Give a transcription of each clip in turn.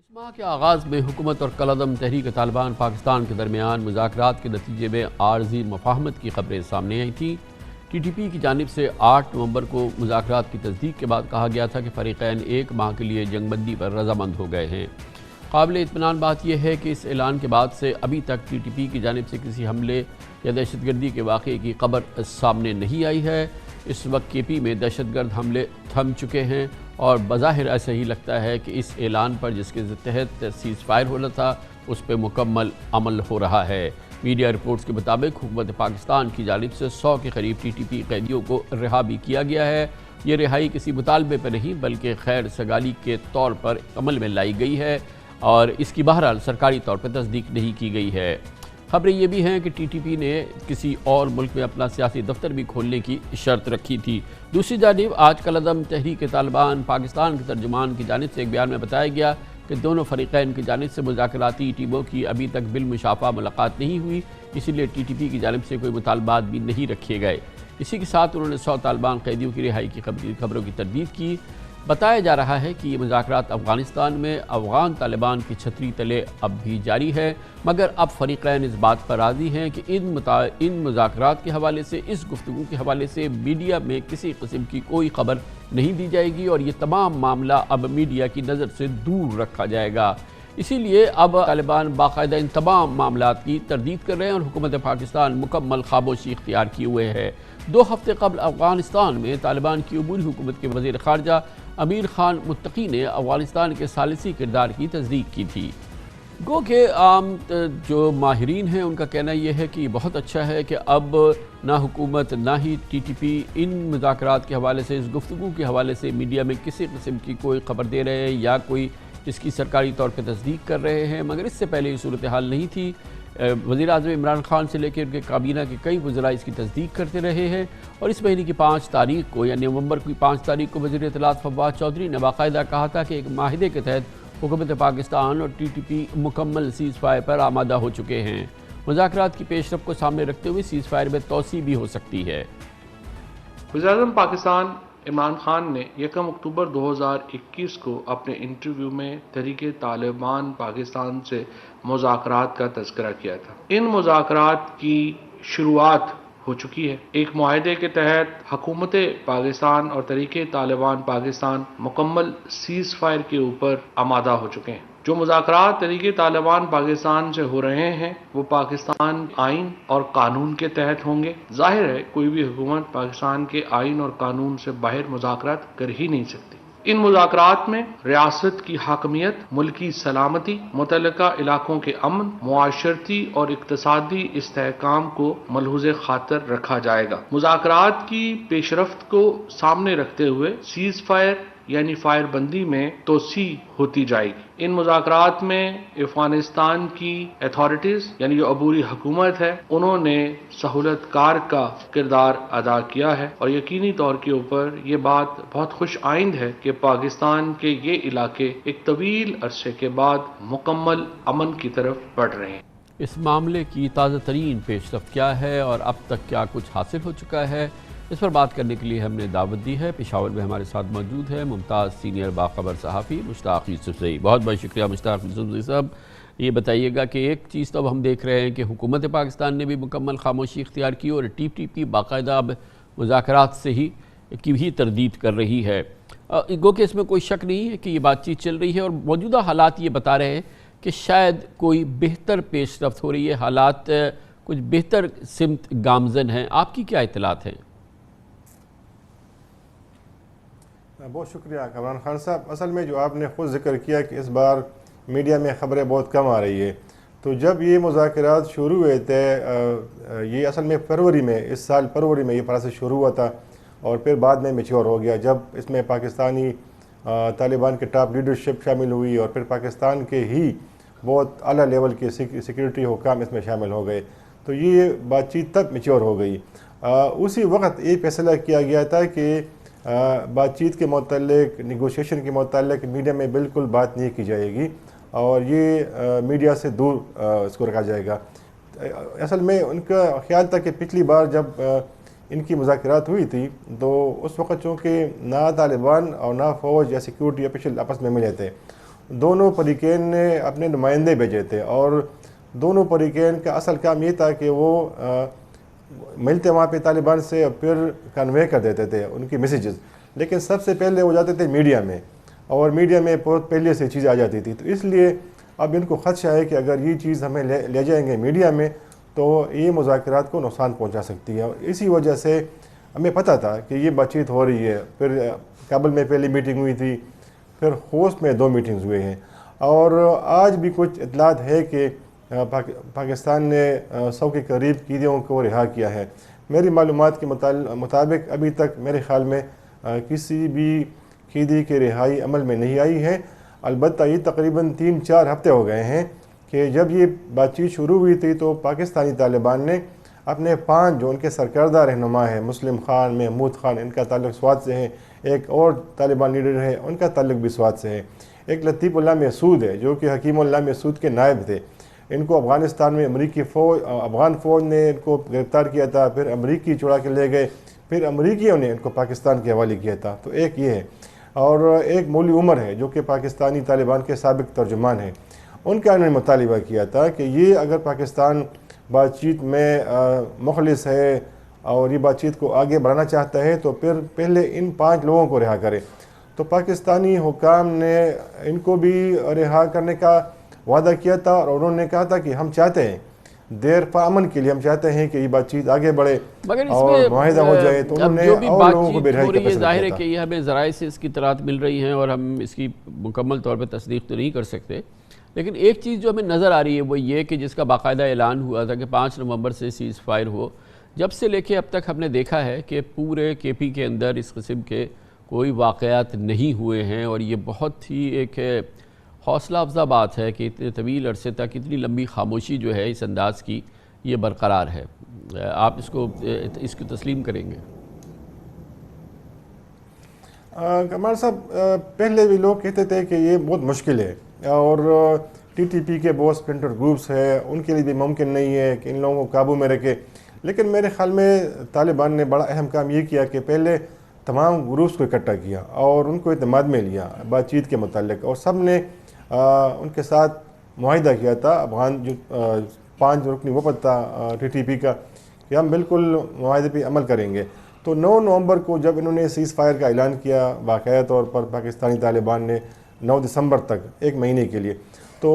اس ماہ کے آغاز میں حکومت اور کالعدم تحریک طالبان پاکستان کے درمیان مذاکرات کے نتیجے میں عارضی مفاہمت کی خبریں سامنے آئی تھیں۔ ٹی ٹی پی کی جانب سے 8 نومبر کو مذاکرات کی تصدیق کے بعد کہا گیا تھا کہ فریقین 1 ماہ کے لیے جنگ بندی پر رضامند ہو گئے ہیں۔ قابل اطمینان بات یہ ہے کہ اس اعلان کے بعد سے ابھی تک ٹی ٹی پی کی جانب سے کسی حملے یا دہشت گردی کے واقعے کی خبر سامنے نہیں آئی ہے۔ اس وقت کے پی میں دہشت گرد حملے تھم چکے ہیں اور بظاہر ایسا ہی لگتا ہے کہ اس اعلان پر جس کے تحت سیز فائر ہونا تھا اس پہ مکمل عمل ہو رہا ہے۔ میڈیا رپورٹس کے مطابق حکومت پاکستان کی جانب سے 100 کے قریب ٹی ٹی پی قیدیوں کو رہا بھی کیا گیا ہے۔ یہ رہائی کسی مطالبے پر نہیں بلکہ خیر سگالی کے طور پر عمل میں لائی گئی ہے اور اس کی بہرحال سرکاری طور پر تصدیق نہیں کی گئی ہے۔ خبریں یہ بھی ہیں کہ ٹی ٹی پی نے کسی اور ملک میں اپنا سیاسی دفتر بھی کھولنے کی شرط رکھی تھی۔ دوسری جانب آج کالعدم تحریک طالبان پاکستان کے ترجمان کی جانب سے ایک بیان میں بتایا گیا کہ دونوں فریقین کی جانب سے مذاکراتی ٹیموں کی ابھی تک بالمشافہ ملاقات نہیں ہوئی، اسی لیے ٹی ٹی پی کی جانب سے کوئی مطالبات بھی نہیں رکھے گئے۔ اسی کے ساتھ انہوں نے 100 طالبان قیدیوں کی رہائی کی خبروں کی تردید کی۔ بتایا جا رہا ہے کہ یہ مذاکرات افغانستان میں افغان طالبان کی چھتری تلے اب بھی جاری ہے، مگر اب فریقین اس بات پر راضی ہیں کہ ان مذاکرات کے حوالے سے، اس گفتگو کے حوالے سے میڈیا میں کسی قسم کی کوئی خبر نہیں دی جائے گی اور یہ تمام معاملہ اب میڈیا کی نظر سے دور رکھا جائے گا۔ اسی لیے اب طالبان باقاعدہ ان تمام معاملات کی تردید کر رہے ہیں اور حکومت پاکستان مکمل خاموشی اختیار کیے ہوئے ہے۔ 2 ہفتے قبل افغانستان میں طالبان کی عبوری حکومت کے وزیر خارجہ امیر خان متقی نے افغانستان کے ثالثی کردار کی تصدیق کی تھی۔ گو کہ عام جو ماہرین ہیں ان کا کہنا یہ ہے کہ یہ بہت اچھا ہے کہ اب نہ حکومت نہ ہی ٹی ٹی پی ان مذاکرات کے حوالے سے، اس گفتگو کے حوالے سے میڈیا میں کسی قسم کی کوئی خبر دے رہے ہیں یا کوئی اس کی سرکاری طور پہ تصدیق کر رہے ہیں، مگر اس سے پہلے یہ صورتحال نہیں تھی۔ وزیر اعظم عمران خان سے لے کے ان کے کابینہ کے کئی وزراء اس کی تصدیق کرتے رہے ہیں اور اس مہینے کی 5 تاریخ کو یعنی نومبر کی 5 تاریخ کو وزیر اطلاعات فواد چودھری نے باقاعدہ کہا تھا کہ ایک معاہدے کے تحت حکومت پاکستان اور ٹی ٹی پی مکمل سیز فائر پر آمادہ ہو چکے ہیں۔ مذاکرات کی پیش رفت کو سامنے رکھتے ہوئے سیز فائر میں توسیع بھی ہو سکتی ہے۔ وزیر اعظم پاکستان عمران خان نے 1 اکتوبر 2021 کو اپنے انٹرویو میں تحریک طالبان پاکستان سے مذاکرات کا تذکرہ کیا تھا۔ ان مذاکرات کی شروعات ہو چکی ہے۔ ایک معاہدے کے تحت حکومت پاکستان اور تحریک طالبان پاکستان مکمل سیز فائر کے اوپر آمادہ ہو چکے ہیں۔ جو مذاکرات تحریک طالبان پاکستان سے ہو رہے ہیں وہ پاکستان آئین اور قانون کے تحت ہوں گے۔ ظاہر ہے کوئی بھی حکومت پاکستان کے آئین اور قانون سے باہر مذاکرات کر ہی نہیں سکتی۔ ان مذاکرات میں ریاست کی حاکمیت، ملکی سلامتی، متعلقہ علاقوں کے امن، معاشرتی اور اقتصادی استحکام کو ملحوظ خاطر رکھا جائے گا۔ مذاکرات کی پیش رفت کو سامنے رکھتے ہوئے سیز فائر یعنی فائر بندی میں توسیع ہوتی جائے گی۔ ان مذاکرات میں افغانستان کی اتھارٹیز یعنی جو عبوری حکومت ہے انہوں نے سہولت کار کا کردار ادا کیا ہے اور یقینی طور کے اوپر یہ بات بہت خوش آئند ہے کہ پاکستان کے یہ علاقے ایک طویل عرصے کے بعد مکمل امن کی طرف بڑھ رہے ہیں۔ اس معاملے کی تازہ ترین پیش رفت کیا ہے اور اب تک کیا کچھ حاصل ہو چکا ہے، اس پر بات کرنے کے لیے ہم نے دعوت دی ہے۔ پشاور میں ہمارے ساتھ موجود ہے ممتاز سینئر باخبر صحافی مشتاق یوسفزئی۔ بہت بہت شکریہ مشتاق یوسفزئی صاحب۔ یہ بتائیے گا کہ ایک چیز تو اب ہم دیکھ رہے ہیں کہ حکومت پاکستان نے بھی مکمل خاموشی اختیار کی اور ٹی ٹی پی باقاعدہ اب مذاکرات سے ہی تردید کر رہی ہے۔ گو کہ اس میں کوئی شک نہیں ہے کہ یہ بات چیت چل رہی ہے اور موجودہ حالات یہ بتا رہے ہیں کہ شاید کوئی بہتر پیش رفت ہو رہی ہے، حالات کچھ بہتر سمت گامزن ہیں۔ آپ کی کیا اطلاعات ہیں؟ بہت شکریہ کامران خان صاحب۔ اصل میں جو آپ نے خود ذکر کیا کہ اس بار میڈیا میں خبریں بہت کم آ رہی ہے، تو جب یہ مذاکرات شروع ہوئے تھے یہ اصل میں فروری میں، اس سال فروری میں یہ پروسیس شروع ہوا تھا اور پھر بعد میں میچور ہو گیا جب اس میں پاکستانی طالبان کے ٹاپ لیڈرشپ شامل ہوئی اور پھر پاکستان کے ہی بہت اعلیٰ لیول کے سیکورٹی حکام اس میں شامل ہو گئے، تو یہ بات چیت تب میچور ہو گئی۔ اسی وقت یہ فیصلہ کیا گیا تھا کہ بات چیت کے متعلق، نیگوشیشن کے متعلق میڈیا میں بالکل بات نہیں کی جائے گی اور یہ میڈیا سے دور اس کو رکھا جائے گا۔ اصل میں ان کا خیال تھا کہ پچھلی بار جب ان کی مذاکرات ہوئی تھی تو اس وقت چونکہ نہ طالبان اور نہ فوج یا سیکورٹی آفیشل آپس میں ملے تھے، دونوں فریقین نے اپنے نمائندے بھیجے تھے، اور دونوں فریقین کا اصل کام یہ تھا کہ وہ ملتے وہاں پہ طالبان سے اور پھر کنوے کر دیتے تھے ان کی میسیجز، لیکن سب سے پہلے وہ جاتے تھے میڈیا میں، اور میڈیا میں بہت پہلے سے چیز آ جاتی تھی. تو اس لیے اب ان کو خدشہ ہے کہ اگر یہ چیز ہمیں لے جائیں گے میڈیا میں تو یہ مذاکرات کو نقصان پہنچا سکتی ہے. اور اسی وجہ سے ہمیں پتہ تھا کہ یہ بات چیت ہو رہی ہے. پھر کابل میں پہلی میٹنگ ہوئی تھی، پھر خوست میں 2 میٹنگز ہوئے ہیں، اور آج بھی کچھ اطلاعات ہے کہ پاکستان نے 100 کے قریب قیدیوں کو رہا کیا ہے. میری معلومات کے مطابق ابھی تک میرے خیال میں کسی بھی قیدی کی رہائی عمل میں نہیں آئی ہے. البتہ یہ تقریباً 3-4 ہفتے ہو گئے ہیں کہ جب یہ بات چیت شروع ہوئی تھی تو پاکستانی طالبان نے اپنے 5 جو ان کے سرکردہ رہنما ہیں، مسلم خان، محمود خان، ان کا تعلق سوات سے ہے، ایک اور طالبان لیڈر ہے ان کا تعلق بھی سوات سے ہے، ایک لطیف اللہ محسود ہے جو کہ حکیم اللہ محسود کے نائب تھے. ان کو افغانستان میں افغان فوج نے ان کو گرفتار کیا تھا، پھر امریکی چھڑا کے لے گئے، پھر امریکیوں نے ان کو پاکستان کے حوالے کیا تھا. تو ایک یہ ہے، اور ایک مولوی عمر ہے جو کہ پاکستانی طالبان کے سابق ترجمان ہیں. ان کا انہوں نے مطالبہ کیا تھا کہ یہ اگر پاکستان بات چیت میں مخلص ہے اور یہ بات چیت کو آگے بڑھانا چاہتا ہے تو پھر پہلے ان 5 لوگوں کو رہا کرے. تو پاکستانی حکام نے ان کو بھی رہا کرنے کا وعدہ کیا تھا، اور انہوں نے کہا تھا کہ ہم چاہتے ہیں دیر پا امن کے لیے، ہم چاہتے ہیں کہ یہ بات چیت آگے بڑھے اور معاہدہ ہو جائے. تو انہوں نے اور لوگوں کو بھی رہائی کا فیصلہ کیا تھا. ظاہر ہے کہ یہ ہمیں ذرائع سے اس کی اطلاعات مل رہی ہیں اور ہم اس کی مکمل طور پہ تصدیق تو نہیں کر سکتے، لیکن ایک چیز جو ہمیں نظر آ رہی ہے وہ یہ کہ جس کا باقاعدہ اعلان ہوا تھا کہ 5 نومبر سے سیز فائر ہو، جب سے لے کے اب تک ہم نے دیکھا ہے کہ پورے کے پی کے اندر اس قسم کے کوئی واقعات نہیں ہوئے ہیں. اور یہ بہت ہی ایک حوصلہ افزا بات ہے کہ اتنے طویل عرصے تک اتنی لمبی خاموشی جو ہے اس انداز کی یہ برقرار ہے. آپ اس کو تسلیم کریں گے؟ کمال صاحب، پہلے بھی لوگ کہتے تھے کہ یہ بہت مشکل ہے، اور ٹی ٹی پی کے بہت سپلنٹر گروپس ہیں، ان کے لیے بھی ممکن نہیں ہے کہ ان لوگوں کو قابو میں رکھے. لیکن میرے خیال میں طالبان نے بڑا اہم کام یہ کیا کہ پہلے تمام گروپس کو اکٹھا کیا اور ان کو اعتماد میں لیا بات چیت کے متعلق، اور سب نے ان کے ساتھ معاہدہ کیا تھا. افغان جو 5 رکنی وفد تھا ٹی ٹی پی کا، کہ ہم بالکل معاہدے پہ عمل کریں گے. تو 9 نومبر کو جب انہوں نے سیز فائر کا اعلان کیا باقاعدہ طور پر پاکستانی طالبان نے 9 دسمبر تک 1 مہینے کے لیے، تو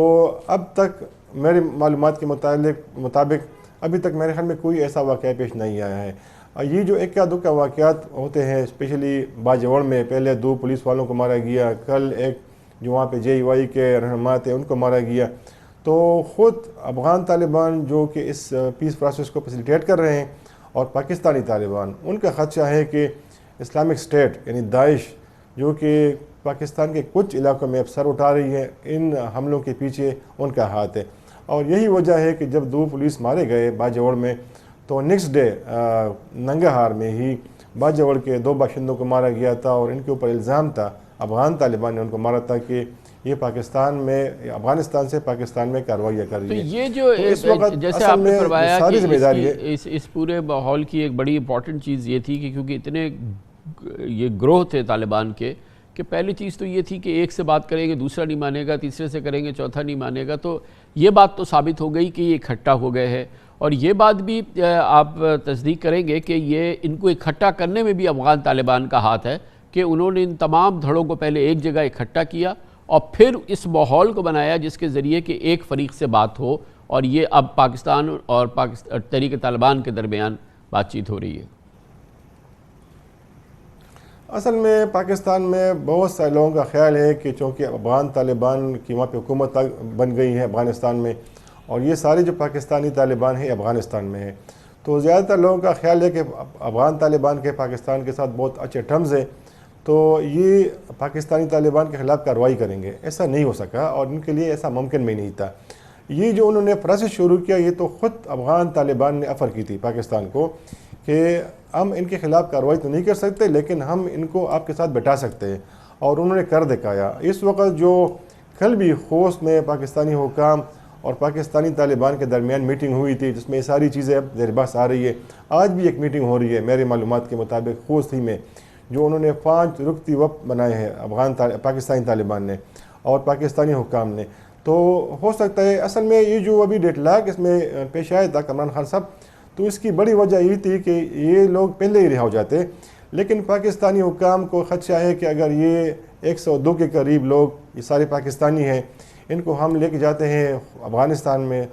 اب تک میری معلومات کے مطابق ابھی تک میرے خیال میں کوئی ایسا واقعہ پیش نہیں آیا ہے. یہ جو ایک دکا واقعات ہوتے ہیں اسپیشلی باجوڑ میں، پہلے 2 پولیس والوں کو مارا گیا، کل ایک جو وہاں پہ JUI کے رہنما تھے ان کو مارا گیا. تو خود افغان طالبان جو کہ اس پیس پروسیس کو فیسیلیٹیٹ کر رہے ہیں، اور پاکستانی طالبان، ان کا خدشہ ہے کہ اسلامک اسٹیٹ یعنی داعش جو کہ پاکستان کے کچھ علاقوں میں اب سر اٹھا رہی ہے، ان حملوں کے پیچھے ان کا ہاتھ ہے. اور یہی وجہ ہے کہ جب 2 پولیس مارے گئے باجوڑ میں، تو نیکسٹ ڈے ننگہار میں ہی باجوڑ کے 2 باشندوں کو مارا گیا تھا، اور ان کے اوپر الزام تھا، افغان طالبان نے ان کو مارا تھا کہ یہ پاکستان میں، افغانستان سے پاکستان میں کارروائیاں کر رہی ہے. تو یہ جو جیسے آپ نے فرمایا کہ اس پورے ماحول کی ایک بڑی امپورٹنٹ چیز یہ تھی کہ کیونکہ اتنے یہ گروہ تھے طالبان کے، کہ پہلی چیز تو یہ تھی کہ ایک سے بات کریں گے دوسرا نہیں مانے گا، تیسرے سے کریں گے چوتھا نہیں مانے گا. تو یہ بات تو ثابت ہو گئی کہ یہ اکٹھا ہو گئے ہیں، اور یہ بات بھی آپ تصدیق کریں گے کہ یہ ان کو اکٹھا کرنے میں بھی افغان طالبان کا ہاتھ ہے، کہ انہوں نے ان تمام دھڑوں کو پہلے ایک جگہ اکٹھا کیا اور پھر اس ماحول کو بنایا جس کے ذریعے کہ ایک فریق سے بات ہو، اور یہ اب پاکستان اور تحریک طالبان کے درمیان بات چیت ہو رہی ہے. اصل میں پاکستان میں بہت سارے لوگوں کا خیال ہے کہ چونکہ افغان طالبان کی وہاں پہ حکومت بن گئی ہے افغانستان میں، اور یہ سارے جو پاکستانی طالبان ہیں افغانستان میں ہیں، تو زیادہ تر لوگوں کا خیال ہے کہ افغان طالبان کے پاکستان کے ساتھ بہت اچھے ٹرمز ہیں، تو یہ پاکستانی طالبان کے خلاف کارروائی کریں گے. ایسا نہیں ہو سکا، اور ان کے لیے ایسا ممکن بھی نہیں تھا. یہ جو انہوں نے پروسیس شروع کیا، یہ تو خود افغان طالبان نے آفر کی تھی پاکستان کو کہ ہم ان کے خلاف کارروائی تو نہیں کر سکتے لیکن ہم ان کو آپ کے ساتھ بٹھا سکتے ہیں، اور انہوں نے کر دکھایا. اس وقت جو کل بھی خوست میں پاکستانی حکام اور پاکستانی طالبان کے درمیان میٹنگ ہوئی تھی جس میں یہ ساری چیزیں اب زیر بحث آ رہی ہے. آج بھی ایک میٹنگ ہو رہی ہے میرے معلومات کے مطابق خوست ہی میں، جو انہوں نے 5 رکتی وفد بنائے ہیں پاکستانی طالبان نے، اور پاکستانی حکام نے. تو ہو سکتا ہے اصل میں یہ جو ابھی ڈیڈ لاک اس میں پیش آیا تھا عمران خان صاحب، تو اس کی بڑی وجہ یہ تھی کہ یہ لوگ پہلے ہی رہا ہو جاتے، لیکن پاکستانی حکام کو خدشہ ہے کہ اگر یہ 102 کے قریب لوگ، یہ سارے پاکستانی ہیں، ان کو ہم لے کے جاتے ہیں افغانستان میں،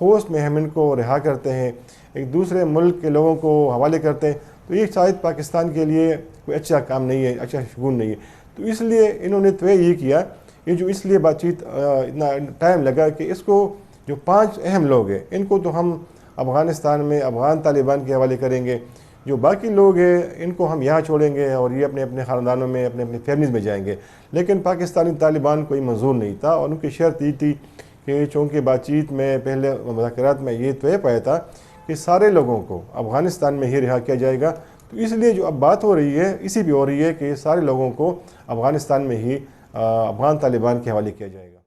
ہوسٹ میں ہم ان کو رہا کرتے ہیں، ایک دوسرے ملک کے لوگوں کو حوالے کرتے ہیں، تو یہ شاید پاکستان کے لیے کوئی اچھا کام نہیں ہے، اچھا شگون نہیں ہے. تو اس لیے انہوں نے تو یہ کیا، یہ جو اس لیے بات چیت اتنا ٹائم لگا کہ اس کو جو 5 اہم لوگ ہیں ان کو تو ہم افغانستان میں افغان طالبان کے حوالے کریں گے، جو باقی لوگ ہیں ان کو ہم یہاں چھوڑیں گے اور یہ اپنے اپنے خاندانوں میں اپنے اپنے فیملیز میں جائیں گے. لیکن پاکستانی طالبان کوئی منظور نہیں تھا، اور ان کی شرط یہ تھی کہ چونکہ بات چیت میں پہلے مذاکرات میں یہ طے پایا تھا کہ سارے لوگوں کو افغانستان میں ہی رہا کیا جائے گا، تو اس لیے جو اب بات ہو رہی ہے اسی بھی ہو رہی ہے کہ سارے لوگوں کو افغانستان میں ہی افغان طالبان کے حوالے کیا جائے گا.